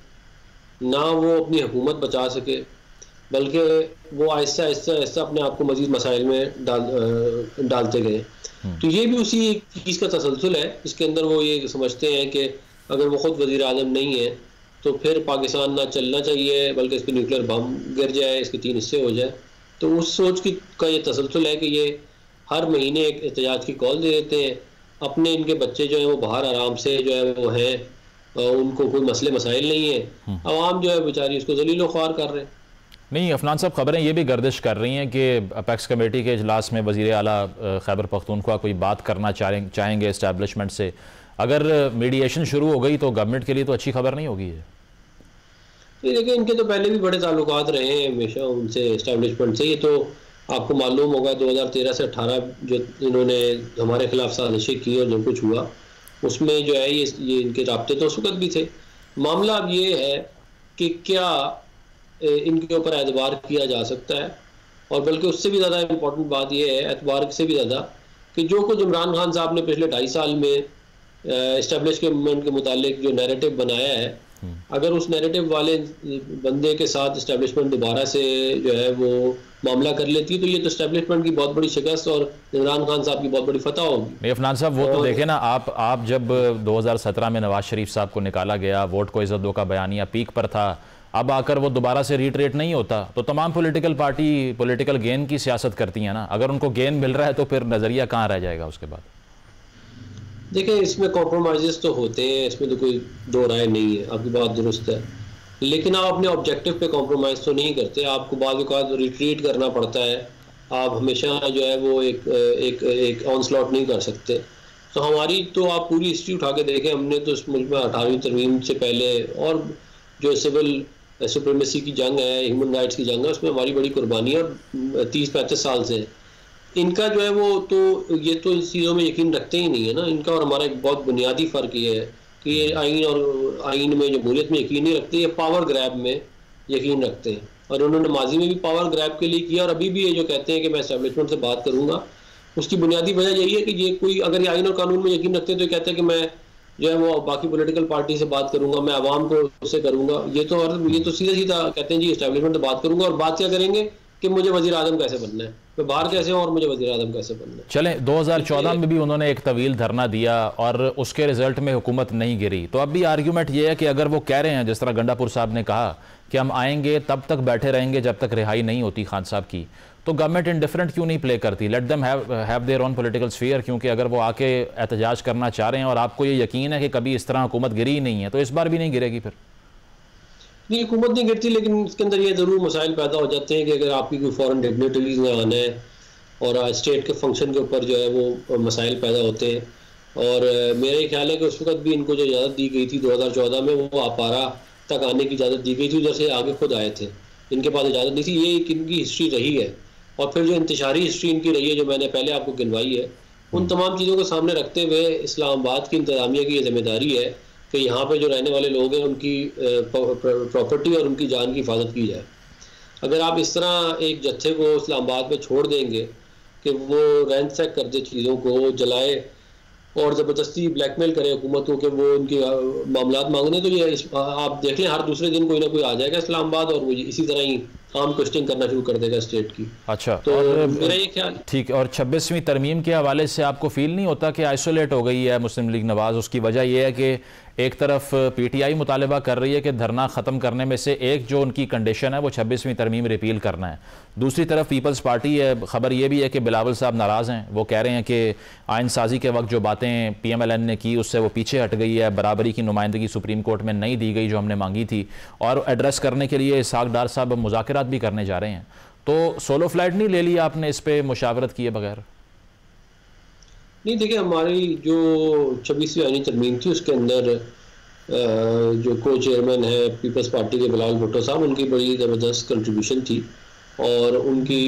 ना वो अपनी हुकूमत बचा सके, बल्कि वो आहिस्ता आहिस्ता आहिस्ता अपने आप को मज़ीद मसाइल में डालते गए। तो ये भी उसी चीज़ का तसलसल है, इसके अंदर वो ये समझते हैं कि अगर वो ख़ुद वज़ीर आज़म नहीं है तो फिर पाकिस्तान ना चलना चाहिए, बल्कि इस पर न्यूक्लियर बम गिर जाए, इसके 3 हिस्से हो जाए। तो उस सोच की का ये तसलसल है कि ये हर महीने एक एहतजाज की कॉल दे देते हैं। अपने इनके बच्चे जो हैं वो बाहर आराम से जो है वो हैं, उनको कोई मसले मसाइल नहीं है, आवाम जो है बेचारी उसको जलील ख्वार कर रहे हैं। नहीं अफनान साहब, खबरें ये भी गर्दिश कर रही हैं कि अपेक्स कमेटी के इजलास में वज़ीर आला खैबर पख्तूनख्वा कोई बात करना चाहेंगे इस्टेब्लिशमेंट से। अगर मीडिएशन शुरू हो गई तो गवर्नमेंट के लिए तो अच्छी खबर नहीं होगी ये। देखिए, इनके तो पहले भी बड़े ताल्लुकात रहे हैं हमेशा उनसे, इस्टेब्लिशमेंट से। ये तो आपको मालूम होगा 2013 से 18 जो इन्होंने हमारे खिलाफ साजिशें की और जो कुछ हुआ उसमें जो है ये इनके राब्ते तो उस वक्त भी थे। मामला अब ये है कि क्या इनके ऊपर एतबार किया जा सकता है, और बल्कि उससे भी ज़्यादा इम्पोर्टेंट बात यह है, एतबार से भी ज़्यादा, कि जो कुछ इमरान खान साहब ने पिछले 2.5 साल में इस्टेब्लिशमेंट के मुतालिक जो नैरेटिव बनाया है, अगर उस नैरेटिव वाले बंदे के साथ इस्टेब्लिशमेंट दोबारा से जो है वो मामला कर लेती है, तो ये तो इस्टेब्लिशमेंट की बहुत बड़ी शिकस्त और इमरान खान साहब की बहुत बड़ी फतह होगी। नहीं अफनान साहब, वो तो देखे ना आप जब 2017 में नवाज शरीफ साहब को निकाला गया, वोट को इज्जत दो का बयानिया पीक पर था, अब आकर वो दोबारा से रीट्रेट नहीं होता, तो तमाम पॉलिटिकल पार्टी पॉलिटिकल गेन की सियासत करती हैं ना। अगर उनको गेन मिल रहा है तो फिर नज़रिया कहाँ रह जाएगा उसके बाद। देखिए, इसमें कॉम्प्रोमाइज़ तो होते हैं, इसमें तो कोई दो राय नहीं है, आपकी बात दुरुस्त है, लेकिन आप अपने ऑब्जेक्टिव पे कॉम्प्रोमाइज़ तो नहीं करते। आपको बाद रिट्रीट करना पड़ता है, आप हमेशा जो है वो एक ऑनस्लॉट नहीं कर सकते। तो हमारी तो आप पूरी हिस्ट्री उठा के देखें, हमने तो इस मुल्क में 18वीं तरमीम से पहले और जो सिविल सुप्रीमेसी की जंग है, ह्यूमन राइट्स की जंग है, उसमें हमारी बड़ी कुर्बानी है और 30-35 साल से इनका जो है वो तो ये तो इस चीज़ों में यकीन रखते ही नहीं है ना। इनका और हमारा एक बहुत बुनियादी फ़र्क ये है कि ये आइन और आइन में जमहूरियत में यकीन नहीं रखते, ये पावर ग्रैब में यकीन रखते हैं। और उन्होंने माजी में भी पावर ग्रैब के लिए किया और अभी भी ये जो कहते हैं कि मैं एस्टेब्लिशमेंट से बात करूँगा, उसकी बुनियादी वजह यही है कि ये कोई अगर ये आइन और कानून में यकीन रखते हैं तो कहते हैं कि मैं जो है वो बाकी पॉलिटिकल पार्टी से बात करूंगा, मैं आवाम को उससे करूंगा। ये तो सीधा सीधा कहते हैं जी एस्टेब्लिशमेंट से बात करूंगा, और बात क्या करेंगे कि मुझे वज़ीर आज़म कैसे बनना है, मैं बाहर कैसे हूँ और मुझे वज़ीर आज़म कैसे बनना है। चलें, 2014 में भी उन्होंने एक तवील धरना दिया और उसके रिजल्ट में हुकूमत नहीं गिरी। तो अब भी आर्ग्यूमेंट ये है कि अगर वो कह रहे हैं, जिस तरह गंडापुर साहब ने कहा कि हम आएंगे तब तक बैठे रहेंगे जब तक रिहाई नहीं होती खान साहब की, तो गवर्नमेंट इंडिफरेंट क्यों नहीं प्ले करती? Let them have their own political sphere. क्योंकि अगर वो आके एहतजाज करना चाह रहे हैं और आपको ये यकीन है कि कभी इस तरह हुकूमत गिरी ही नहीं है, तो इस बार भी नहीं गिरेगी फिर। नहीं, हुकूमत नहीं गिरती, लेकिन इसके अंदर ये ज़रूर मसाइल पैदा हो जाते हैं कि अगर आपकी कोई फॉरेन डिग्नेटरीज में आना है और स्टेट के फंक्शन के ऊपर जो है वो मसाइल पैदा होते हैं। और मेरा ख्याल है कि उस वक्त भी इनको जो इजाज़त दी गई थी 2014 में, वो अपारा तक आने की इजाज़त दी गई थी, उधर से आगे खुद आए थे, इनके पास इजाज़त नहीं थी। ये इनकी हिस्ट्री रही है। और फिर जो इंतशारी हिस्ट्री इनकी रही है, जो मैंने पहले आपको गिनवाई है, उन तमाम चीज़ों को सामने रखते हुए इस्लामाबाद की इंतज़ामिया की ये जिम्मेदारी है कि यहाँ पे जो रहने वाले लोग हैं उनकी प्रॉपर्टी और उनकी जान की हिफाजत की जाए। अगर आप इस तरह एक जत्थे को इस्लामाबाद में छोड़ देंगे कि वो रैंसैक कर दे, चीज़ों को जलाए और ज़बरदस्ती ब्लैकमेल करे हुकूमत को कि वो उनके मामलात मांगने, तो ये आप देख लें हर दूसरे दिन कोई ना कोई आ जाएगा इस्लामाबाद और वो इसी तरह ही आम क्वेश्चन करना शुरू कर देगा स्टेट की। अच्छा, तो मेरा ये ख्याल ठीक। और 26वीं तरमीम के हवाले से आपको फील नहीं होता कि आइसोलेट हो गई है मुस्लिम लीग नवाज? उसकी वजह यह है कि एक तरफ पीटीआई मुतालबा कर रही है कि धरना ख़त्म करने में से एक जो उनकी कंडीशन है वो 26वीं तरमीम रिपील करना है। दूसरी तरफ पीपल्स पार्टी है, ख़बर ये भी है कि बिलावल साहब नाराज़ हैं। वो कह रहे हैं कि आइन साजी के वक्त जो बातें PMLN ने की उससे वो पीछे हट गई है, बराबरी की नुमाइंदगी सुप्रीम कोर्ट में नहीं दी गई जो हमने मांगी थी, और एड्रेस करने के लिए इसहाक डार साहब मुज़ाकरात भी करने जा रहे हैं। तो सोलो फ्लाइट नहीं ले लिया आपने इस पर मुशावरत किए बगैर? नहीं, देखिए हमारी जो 26वीं आईनी तरमीम थी उसके अंदर जो को चेयरमैन है पीपल्स पार्टी के बिलावल भुट्टो साहब, उनकी बड़ी ज़बरदस्त कंट्रीब्यूशन थी और उनकी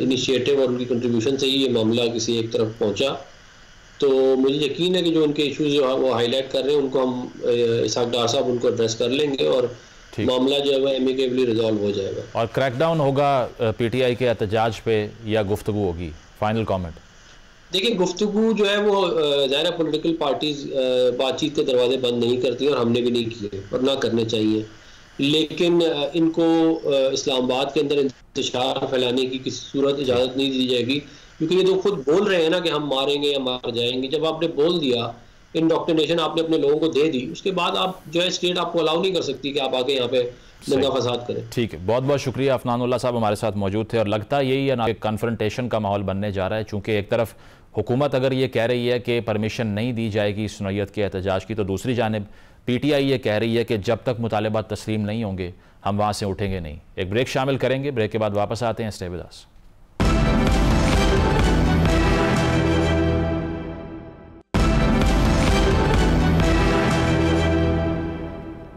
इनिशिएटिव और उनकी कंट्रीब्यूशन से ही ये मामला किसी एक तरफ पहुंचा। तो मुझे यकीन है कि जो उनके इश्यूज जो वो हाईलाइट कर रहे हैं उनको हम इसहाक डार साहब उनको एड्रेस कर लेंगे और मामला जो है वो एमिकेबली रिजॉल्व हो जाएगा। और क्रैकडाउन होगा PTI के एहतजाज पे या गुफ्तगू होगी? Final comment. देखिए, गुफ्तगू जो है वो ज़ाहिर पॉलिटिकल पार्टीज बातचीत के दरवाजे बंद नहीं करती और हमने भी नहीं किए और ना करने चाहिए, लेकिन इनको इस्लामाबाद के अंदर इंतशार फैलाने की किसी सूरत इजाज़त नहीं दी जाएगी, क्योंकि ये तो खुद बोल रहे हैं ना कि हम मारेंगे या मार जाएंगे। जब आपने बोल दिया, इंडोक्ट्रिनेशन आपने अपने लोगों को दे दी, उसके बाद आप जो है स्टेट आपको अलाउ नहीं कर सकती कि आप आके यहाँ पे दंगा फसाद करें। ठीक है, बहुत बहुत शुक्रिया। अफनानुल्लाह साहब हमारे साथ मौजूद थे और लगता यही है ना कि कन्फ्रंटेशन का माहौल बनने जा रहा है, चूँकि एक तरफ हुकूमत अगर ये कह रही है कि परमिशन नहीं दी जाएगी इस नौयत के एहतजाज की, तो दूसरी जानिब PTI ये कह रही है कि जब तक मुतालबात तस्लीम नहीं होंगे हम वहाँ से उठेंगे नहीं। एक ब्रेक शामिल करेंगे, ब्रेक के बाद वापस आते हैं। Stay with us.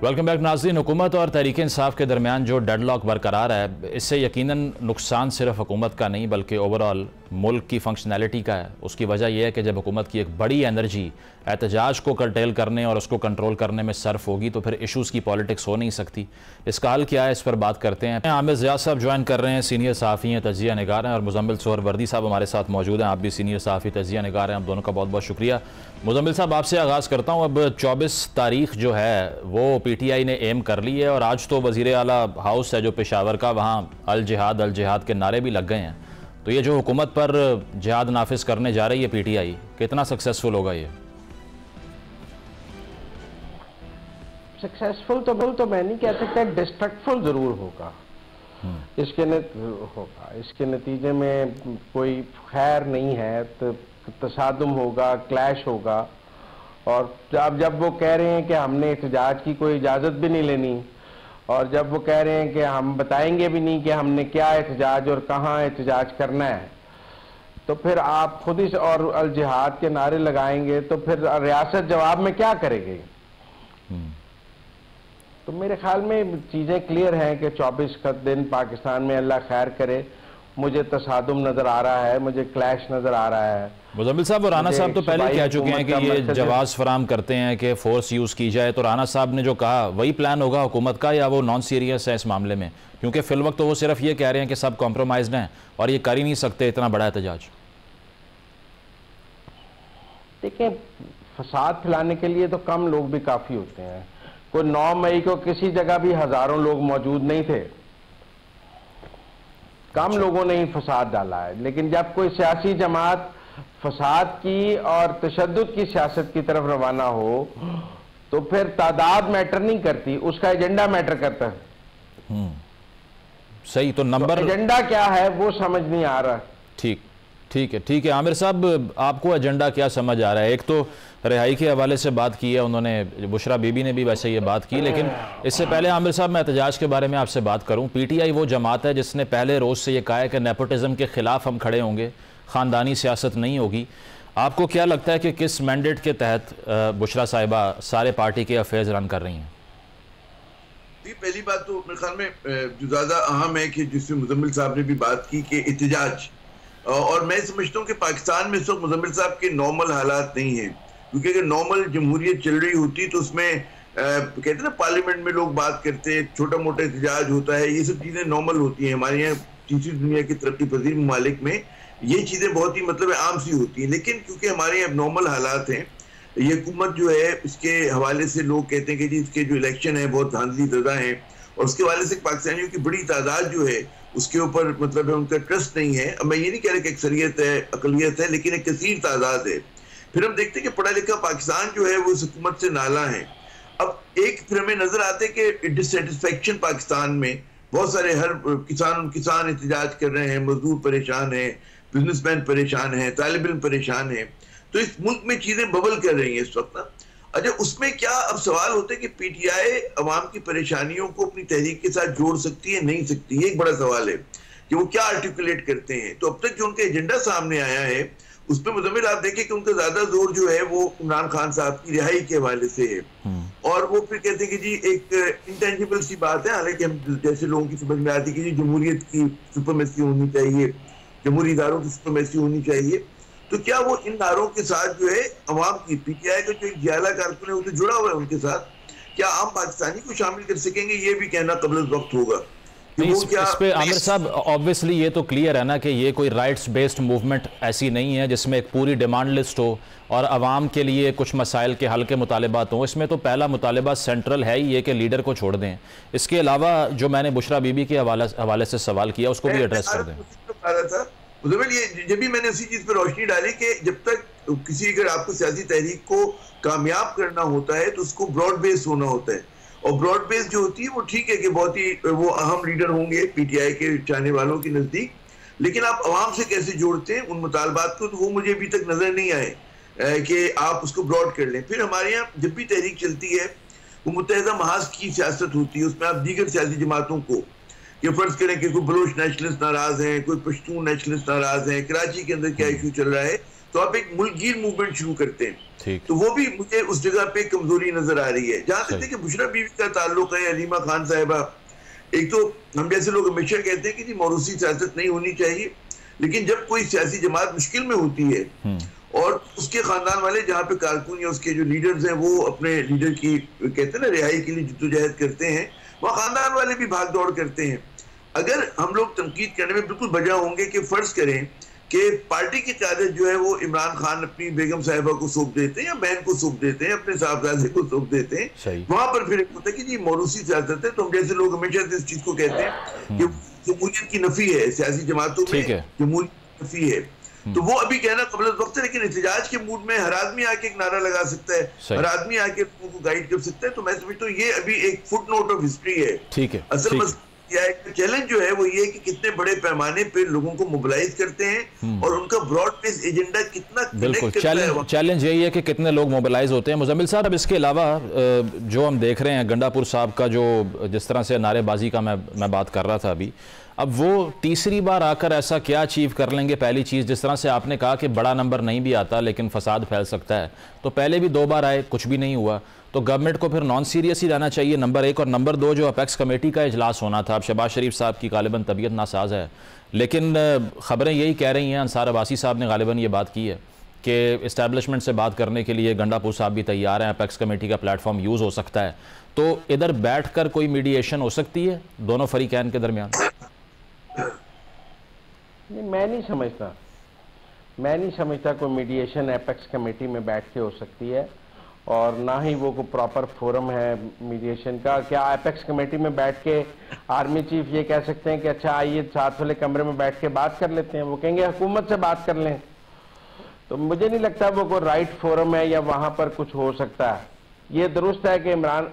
Welcome back नाज़रीन। हुकूमत और तहरीक इंसाफ के दरमियान जो डेडलॉक बरकरार है, इससे यकीनन नुकसान सिर्फ हुकूमत का नहीं बल्कि ओवरऑल मुल्क की फंक्शनैलिटी का है। उसकी वजह यह है कि जब हुकूमत की एक बड़ी एनर्जी एहतजाज को कर्टेल करने और उसको कंट्रोल करने में सर्फ होगी तो फिर इशूज़ की पॉलिटिक्स हो नहीं सकती। इसका हल क्या है, इस पर बात करते हैं। आमिर ज़िया साहब ज्वाइन कर रहे हैं, सीनियर सहाफ़ी हैं, तजिया निगार हैं, और मुज़म्मिल सोहरवर्दी साहब हमारे साथ मौजूद हैं, आप भी सीनियर सहाफ़ी तजिया निगार हैं। आप दोनों का बहुत बहुत शुक्रिया। मुज़म्मिल साहब, आपसे आगाज़ करता हूँ। अब 24 तारीख जो है वो PTI ने एम कर ली है और आज तो वज़ीर आला हाउस है जो पेशावर का, वहाँ अल जिहाद के नारे भी लग गए हैं। तो ये जो हुकूमत पर जिहाद नाफिज करने जा रही है PTI, कितना सक्सेसफुल होगा ये? सक्सेसफुल तो मैं नहीं कह सकता, डिस्ट्रक्टफुल जरूर होगा। इसके नतीजे में कोई खैर नहीं है, तो तसादुम होगा, क्लैश होगा। और जब वो कह रहे हैं कि हमने एहतजाज की कोई इजाज़त भी नहीं लेनी, और जब वो कह रहे हैं कि हम बताएंगे भी नहीं कि हमने क्या एहतजाज और कहाँ एहतजाज करना है, तो फिर आप खुद ही और अल जिहाद के नारे लगाएंगे तो फिर रियासत जवाब में क्या करेगी? तो मेरे ख्याल में चीज़ें क्लियर हैं कि 24 का दिन पाकिस्तान में अल्लाह खैर करे। मुझे तसादुम नज़र आ रहा है, मुझे क्लैश नज़र आ रहा है। मुज़म्मिल साहब और राना साहब तो पहले कह चुके हैं कि ये जवाज़ फराम करते हैं कि फोर्स यूज़ की जाए, तो राना साहब ने जो कहा वही प्लान होगा हुकूमत का, या वो नॉन सीरियस है इस मामले में? क्योंकि फिल वक्त तो वो सिर्फ ये कह रहे हैं कि सब कॉम्प्रोमाइज़ हैं और ये कर ही नहीं सकते इतना बड़ा एहतजाज। देखिए, फसाद फैलाने के लिए तो कम लोग भी काफ़ी होते हैं। कोई 9 मई को किसी जगह भी हज़ारों लोग मौजूद नहीं थे, कम लोगों ने ही फसाद डाला है। लेकिन जब कोई सियासी जमात फसाद की और तशद्दुद की सियासत की तरफ रवाना हो तो फिर तादाद मैटर नहीं करती, उसका एजेंडा मैटर करता है। सही, तो नंबर तो एजेंडा क्या है वो समझ नहीं आ रहा। ठीक है आमिर साहब, आपको एजेंडा क्या समझ आ रहा है? एक तो रिहाई के हवाले से बात की है उन्होंने, बुशरा बीबी ने भी वैसे ये बात की, लेकिन इससे पहले आमिर साहब मैं एहतजाज के बारे में आपसे बात करूं। PTI वो जमात है जिसने पहले रोज़ से ये कहा है कि नेपोटिज्म के ख़िलाफ़ हम खड़े होंगे, ख़ानदानी सियासत नहीं होगी। आपको क्या लगता है कि किस मैंडेट के तहत बुशरा साहिबा सारे पार्टी के अफेयर्स रन कर रही हैं? पहली बात तो मेरे ख्याल में जो ज़्यादा अहम है कि जिसमें मुज़म्मिल साहब ने भी बात की कि एहतजाज, और मैं समझता हूँ कि पाकिस्तान में इस वक्त मुज़म्मिल साहब के नॉर्मल हालात नहीं हैं, क्योंकि अगर नॉर्मल जमहूरियत चल रही होती तो उसमें कहते हैं ना पार्लियामेंट में लोग बात करते हैं, छोटा मोटा एहतजाज होता है, ये सब चीज़ें नॉर्मल होती हैं। हमारे यहाँ तीसरी दुनिया की तरक्की पजीर ममालिक में ये चीज़ें बहुत ही मतलब आम सी होती हैं, लेकिन क्योंकि हमारे यहाँ नॉर्मल हालात हैं, ये हुकूमत जो है इसके हवाले से लोग कहते हैं कि जी इसके जो इलेक्शन है बहुत धांधली ज़्यादा है, और उसके हवाले से पाकिस्तानियों की बड़ी तादाद जो है उसके ऊपर मतलब है उनका ट्रस्ट नहीं है। अब मैं ये नहीं कह रहा कि अक्सरियत है, अकलियत है, लेकिन एक कसीर तादाद है। फिर हम देखते हैं कि पढ़ा लिखा पाकिस्तान जो है वो इस हुकूमत से नाला है। एक तरह में नजर आते कि डिससेटिस्फेक्शन पाकिस्तान में बहुत सारे, हर किसान एहतजाज कर रहे हैं, मजदूर परेशान हैं, बिजनेसमैन परेशान हैं, तालिब इल्म परेशान हैं। तो इस मुल्क में चीजें बबल कर रही हैं इस वक्त ना। अच्छा, उसमें क्या अब सवाल होता है कि पीटीआई अवाम की परेशानियों को अपनी तहरीक के साथ जोड़ सकती है, नहीं सकती? ये एक बड़ा सवाल है कि वो क्या आर्टिकुलेट करते हैं। तो अब तक जो उनका एजेंडा सामने आया है उसमें मुजम्मिल आप देखें कि उनका ज्यादा जोर जो है वो इमरान खान साहब की रिहाई के हवाले से है। और वो फिर कहते हैं कि जी एक इंटेंजिबल सी बात है, हालांकि हम जैसे लोगों की समझ में आती है कि जी जमहूरियत की सुपरमेसी होनी चाहिए, जमहूरी इदारों की सुपरमेसी होनी चाहिए। तो क्या वो इन इदारों के साथ जो है अवाम की, पीटीआई का जो एक जियाला कारकुन है वो तो जुड़ा हुआ है उनके साथ, क्या आम पाकिस्तानी को शामिल कर सकेंगे? ये भी कहना कबल वक्त होगा। इस पे आमिर साहब ऑब्वियसली ये तो क्लियर है ना कि ये कोई राइट्स बेस्ड मूवमेंट ऐसी नहीं है जिसमें एक पूरी डिमांड लिस्ट हो और आवाम के लिए कुछ मसाइल के हल के मुतालबात हों। इसमें तो पहला मुतालबा सेंट्रल है ही ये कि लीडर को छोड़ दें। इसके अलावा जो मैंने बुशरा बीबी के हवाले से सवाल किया उसको भी एड्रेस कर दें। ये जब भी मैंने उसी चीज पर रोशनी डाली कि जब तक किसी, अगर आपको सियासी तहरीक को कामयाब करना होता है तो उसको ब्रॉड बेस्ड होना होता है। और ब्रॉड बेस्ड जो होती है वो ठीक है कि बहुत ही वो अहम लीडर होंगे पीटीआई के चाहने वालों के नजदीक, लेकिन आप अवाम से कैसे जोड़ते हैं उन मुतालबात को, तो वो मुझे अभी तक नजर नहीं आए कि आप उसको ब्रॉड कर लें। फिर हमारे यहाँ जब भी तहरीक चलती है वो मुत्तहिदा महाज की सियासत होती है, उसमें आप दीगर सियासी जमातों को, ये फर्ज करें कि कोई बलोच नेशनलिस्ट नाराज हैं, कोई पश्तून नेशनलिस्ट नाराज हैं, कराची के अंदर क्या इशू चल रहा है, तो आप एक मुल्कगीर मूवमेंट शुरू करते हैं। तो वो भी मुझे उस जगह पे कमजोरी नजर आ रही है। जहां तक कि बुशरा बीवी का ताल्लुक है, अलीमा खान साहिबा, एक तो हम जैसे लोग हमेशा कहते हैं कि जी मौरूसी सियासत नहीं होनी चाहिए, लेकिन जब कोई सियासी जमात मुश्किल में होती है और उसके खानदान वाले जहाँ पे कारकुन या उसके जो लीडर्स हैं वो अपने लीडर की कहते हैं ना रिहाई के लिए जद्दोजहद करते हैं, वहाँ खानदान वाले भी भाग दौड़ करते हैं। अगर हम लोग तनकीद करने में बिल्कुल बजा होंगे कि फर्ज करें कि पार्टी की क़यादत जो है वो इमरान खान अपनी बेगम साहिबा को सौंप देते हैं या बहन को सौंप देते हैं, अपने साहबजादे को सौंप देते हैं, वहां पर फिर होता है कि जी मौरूसी सियासत है। तो हम जैसे लोग हमेशा इस चीज को कहते हैं कि जमहूरियत की नफी है, सियासी जमातों में जमहूरियत की नफी है। तो वो अभी कहना कबल वक्त है, लेकिन एहतजाज के मूड में हर आदमी आके एक नारा लगा सकता है, हर आदमी आके लोगों को गाइड कर सकता है। तो मैं समझता हूँ ये अभी एक फुट नोट ऑफ हिस्ट्री है। ठीक है, असल चैलेंज जो है वो ये कि कितने बड़े पैमाने पे लोगों को मोबिलाइज करते हैं और उनका ब्रॉड बेस्ड एजेंडा कितना बिल्कुल चैलेंज यही है कि कितने लोग मोबिलाइज होते हैं। मुजम्मिल साहब, अब इसके अलावा जो हम देख रहे हैं गंडापुर साहब का जो जिस तरह से नारेबाजी का मैं बात कर रहा था अभी, अब वो तीसरी बार आकर ऐसा क्या अचीव कर लेंगे? पहली चीज़, जिस तरह से आपने कहा कि बड़ा नंबर नहीं भी आता लेकिन फसाद फैल सकता है, तो पहले भी 2 बार आए, कुछ भी नहीं हुआ, तो गवर्नमेंट को फिर नॉन सीरियस ही रहना चाहिए, नंबर 1। और नंबर 2, जो अपेक्स कमेटी का इजलास होना था, अब शहबाज शरीफ साहब की गालिबन तबीयत नासाज है, लेकिन ख़बरें यही कह रही हैं, अंसार अब्बासी साहब ने गालिबन ये बात की है कि इस्टेब्लिशमेंट से बात करने के लिए गंडापुर साहब भी तैयार हैं, अपेक्स कमेटी का प्लेटफॉर्म यूज़ हो सकता है। तो इधर बैठ कर कोई मीडिएशन हो सकती है दोनों फरीकैन के दरमियान? नहीं, मैं नहीं समझता कोई मीडिएशन एपेक्स कमेटी में बैठ के हो सकती है, और ना ही वो कोई प्रॉपर फोरम है मीडिएशन का। क्या एपेक्स कमेटी में बैठ के आर्मी चीफ ये कह सकते हैं कि अच्छा आइए साथ वाले कमरे में बैठ के बात कर लेते हैं? वो कहेंगे हुकूमत से बात कर लें। तो मुझे नहीं लगता वो कोई राइट फोरम है या वहां पर कुछ हो सकता है। ये दुरुस्त है कि इमरान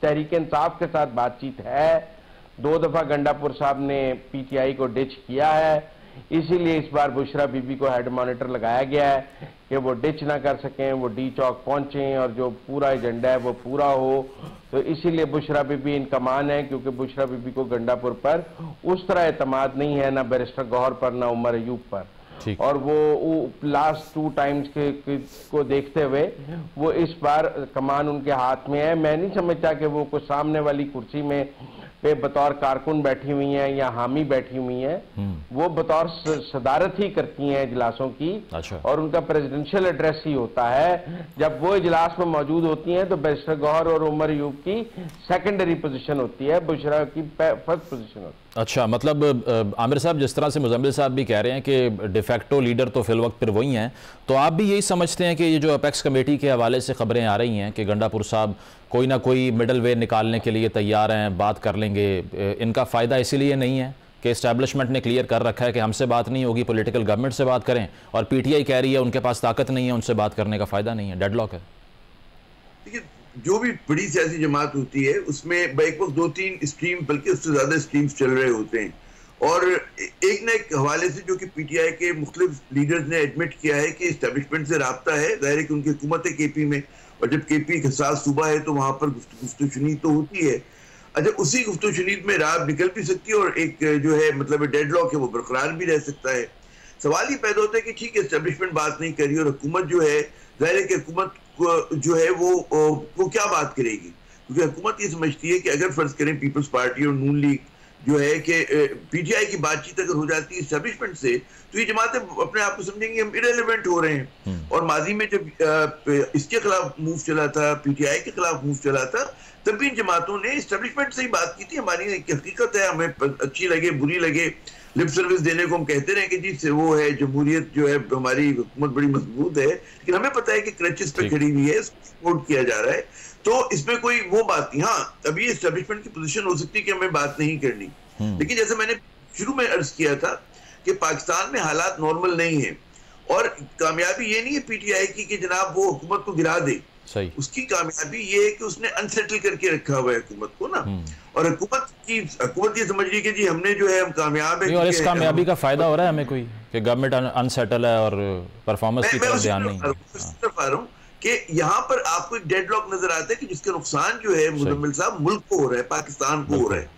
तहरीक इंसाफ के साथ बातचीत है, 2 दफा गंडापुर साहब ने पीटीआई को डिच किया है, इसीलिए इस बार बुशरा बीबी को हेड मॉनिटर लगाया गया है कि वो डिच ना कर सकें, वो डी चौक पहुंचें और जो पूरा एजेंडा है वो पूरा हो। तो इसीलिए बुशरा बीबी इन कमान है, क्योंकि बुशरा बीबी को गंडापुर पर उस तरह एतमाद नहीं है, ना बैरिस्टर गौहर पर, ना उमर अयूब पर। और वो लास्ट 2 टाइम्स को देखते हुए वो इस बार कमान उनके हाथ में है। मैं नहीं समझता कि वो कोई सामने वाली कुर्सी में पे बतौर कारकुन बैठी हुई हैं या हामी बैठी हुई हैं, वो बतौर सदारत ही करती हैं इजलासों की। अच्छा। और उनका प्रेसिडेंशियल एड्रेस ही होता है। जब वो इजलास में मौजूद होती हैं तो बैरिस्टर गौहर और उमर अयूब की सेकेंडरी पोजीशन होती है, बुशरा की फर्स्ट पोजीशन होती है। अच्छा, मतलब आमिर साहब, जिस तरह से मुजम्मिल साहब भी कह रहे हैं कि डिफेक्टो लीडर तो फिल वक्त फिर वही हैं, तो आप भी यही समझते हैं कि ये जो अपेक्स कमेटी के हवाले से खबरें आ रही हैं कि गंडापुर साहब कोई ना कोई मिडल वे निकालने के लिए तैयार हैं, बात कर लेंगे, इनका फ़ायदा इसीलिए नहीं है कि इस्टेब्लिशमेंट ने क्लियर कर रखा है कि हमसे बात नहीं होगी, पॉलिटिकल गवर्नमेंट से बात करें, और पीटीआई कह रही है उनके पास ताकत नहीं है, उनसे बात करने का फ़ायदा नहीं है, डेडलॉक है? देखिए, जो भी बड़ी सियासी जमात होती है उसमें एक वक्त 2-3 स्ट्रीम बल्कि उससे ज्यादा स्ट्रीम्स चल रहे होते हैं, और एक न एक हवाले से जो कि पीटीआई के मुख्तलिफ लीडर्स ने एडमिट किया है कि इस्टेब्लिशमेंट से राब्ता है, जाहिर है कि उनकी हुकूमत है केपी में, और जब केपी एक हसास सूबा है तो वहां पर गुफ्तगू-शुनीद तो होती है। अच्छा, उसी गुफ्तगू-शुनीद में राह निकल भी सकती है और एक जो है मतलब डेडलॉक है वो बरकरार भी रह सकता है। सवाल ये पैदा होता है कि ठीक है इस्टेब्लिशमेंट बात नहीं करी और हुकूमत जो है, जाहिर है कि हुकूमत जो है वो क्या बात करेगी, क्योंकि हुकूमत ये समझती है कि अगर फर्ज करें पीपल्स पार्टी और नून लीग जो है कि पीटीआई की बातचीत अगर हो जाती है इस्टेब्लिशमेंट से, तो ये जमातें अपने आप को समझेंगी हम इरेलेवेंट हो रहे हैं। और माजी में जब इसके खिलाफ मूव चला था, पीटीआई के खिलाफ मूव चला था, तब भी इन जमातों ने इस्टेब्लिशमेंट से ही बात की थी। हमारी एक हकीकत है, हमें अच्छी लगे बुरी लगे, लिप सर्विस देने को हम कहते रहे कि जी से वो है जमहूरियत जो है हमारी हुकूमत बड़ी मजबूत है, लेकिन हमें पता है कि क्रचेस पे खड़ी हुई है, सपोर्ट किया जा रहा है, तो इसमें कोई वो बात नहीं। हाँ, अभी एस्टेब्लिशमेंट की पोजीशन हो सकती है कि हमें बात नहीं करनी, लेकिन जैसे मैंने शुरू में अर्ज किया था कि पाकिस्तान में हालात नॉर्मल नहीं है, और कामयाबी ये नहीं है पीटीआई की कि जनाब वो हुकूमत को गिरा दे, सही। उसकी कामयाबी ये है कि उसने अनसेटल करके रखा हुआ है हुकूमत को ना, और हुकूमत ये समझ रही है कि जी हमने जो है हम कामयाब है, और इस कामयाबी का फायदा हो रहा है हमें कोई कि गवर्नमेंट अनसेटल है और परफॉर्मेंस की तरफ ध्यान नहीं है कि यहाँ पर आपको एक डेडलॉक नजर आता है कि जिसका नुकसान जो है मुजम्मिल साहब मुल्क को हो रहा है, पाकिस्तान को हो रहा है,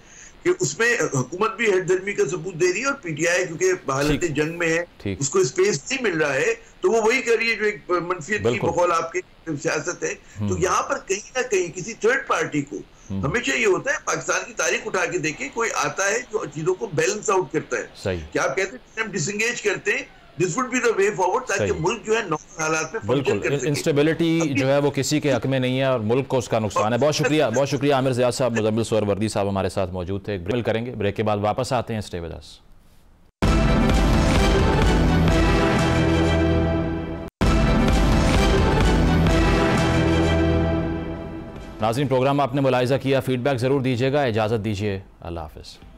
कि उसमें हुकूमत भी हठधर्मी का सबूत दे रही है और पीटीआई क्योंकि हालत जंग में है उसको स्पेस नहीं मिल रहा है, तो वो वही कर रही है जो एक मनफियत की बकौल आपकी सियासत है। तो यहाँ पर कहीं ना कहीं किसी थर्ड पार्टी को हमेशा ये होता है, पाकिस्तान की तारीख उठा के देखें, कोई आता है जो चीजों को बैलेंस आउट करता है, क्या आप कहते हैं हम डिसएंगेज करते हैं, this would be the way forward, ताकि मुल्क जो है नॉर्मल हालात में फंक्शन कर सके। इंस्टेबिलिटी जो है वो किसी के हक में नहीं है और मुल्क को उसका नुकसान है। बहुत शुक्रिया आमिर ज़ियाद साहब, मुज़म्मिल सोहरवर्दी साहब हमारे साथ मौजूद थे। ब्रेक करेंगे, ब्रेक के बाद वापस आते हैं, स्टे विद अस। नाज़रीन, प्रोग्राम आपने मुलाहिज़ा किया, फीडबैक ज़रूर दीजिएगा। इजाज़त दीजिए, अल्लाह हाफ़िज़।